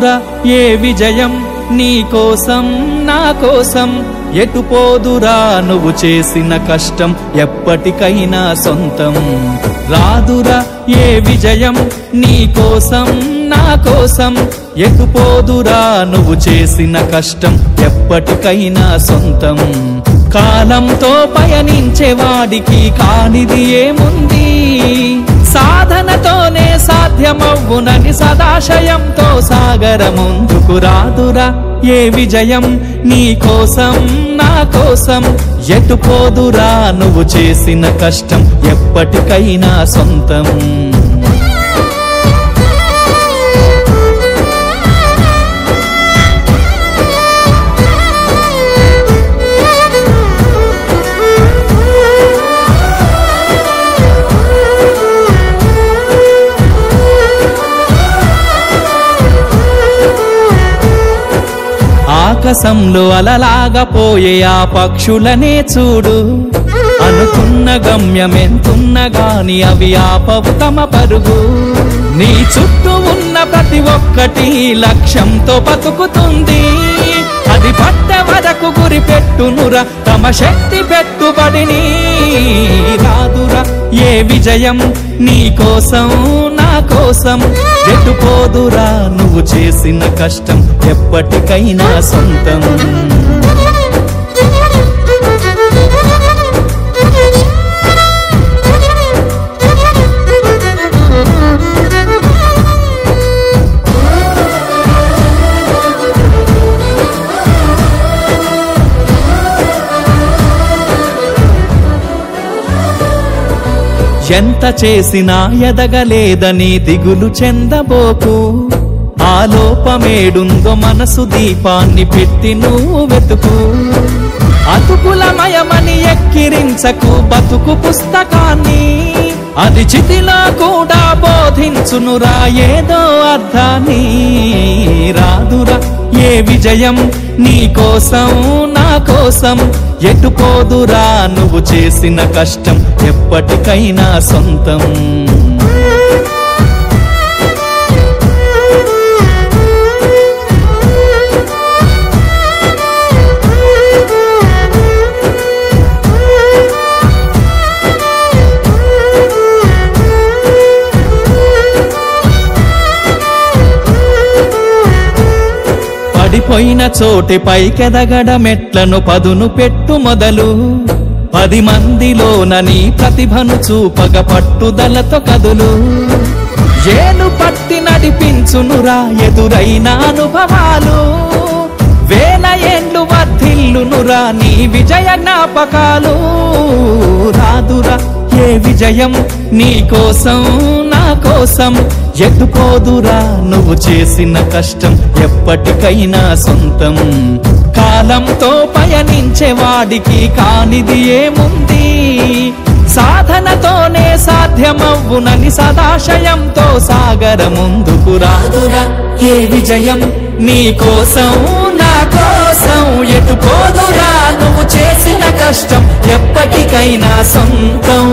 రాదురా ఏ విజయం నీ కోసం నా కోసం ఎటు పోదురా నువ్వు చేసిన కష్టం ఎప్పటికైనా సొంతం రాదురా ఏ విజయం నీ కోసం నా కోసం ఎటు పోదురా నువ్వు చేసిన కష్టం ఎప్పటికైనా సొంతం కాలంతో పయనించే వాడికి కానిది ఏముంది సాధనతోనే సాధ్యమవ్వునని సదాశయంతో సాగర ముందుకు రాదురా ఏ విజయం నీ కోసం నా కోసం ఎటు పోదురా నువ్వు చేసిన కష్టం ఎప్పటికైనా సొంతం ఆకాశంలో అలలాగా పోయే ఆ పక్షులనే చూడు అనుకున్న గమ్యమెంతున్న గాని అవి ఆపవు తమ పరుగు నీ చుట్టూ ఉన్న ప్రతి ఒక్కటి లక్ష్యంతో బతుకుతుంది అది పట్ట వరకు గురి పెట్టునురా తమ శక్తి పెట్టుబడిని రాదురా ఏ విజయం నీ కోసం నా కోసం ఎటు పోదురా నువ్వు చేసిన కష్టం ఎప్పటికైనా సొంతం ఎంత చేసినా ఎదగలేదని దిగులు చెందబోకు ఆ లోపమేడుందో మనసు దీపాన్ని పెట్టి నువ్వు వెతుకు అతుకులమయమని ఎక్కిరించకు బతుకు పుస్తకాన్ని అది చితిలో కూడా బోధించునురా ఏదో అర్థాన్ని రాదురా ఏ విజయం నీ కోసం నా కోసం ఎటు పోదురా నువ్వు చేసిన కష్టం ఎప్పటికైనా సొంతం పడిపోయిన చోటి పైకెదగడ మెట్లను పదును పెట్టు మొదలు 10 మందిలోన నీ ప్రతిభను చూపగ పట్టుదలతో కదులు ఏలు పట్టి నడిపించునురా ఎదురైన అనుభవాలు వేల ఏండ్లు వర్ధిల్లునురా నీ విజయ జ్ఞాపకాలు రాదురా ఏ విజయం నీ కోసం నా కోసం ఎటు పోదురా నువ్వు చేసిన కష్టం ఎప్పటికైనా సొంతం కాలంతో పయనించే వాడికి కానిది ఏముంది సాధనతోనే సాధ్యమవ్వునని సదాశయంతో సాగర ముందుకు రాదురా ఏ విజయం నీ కోసం నా కోసం ఎటు పోదురా నువ్వు చేసిన కష్టం ఎప్పటికైనా సొంతం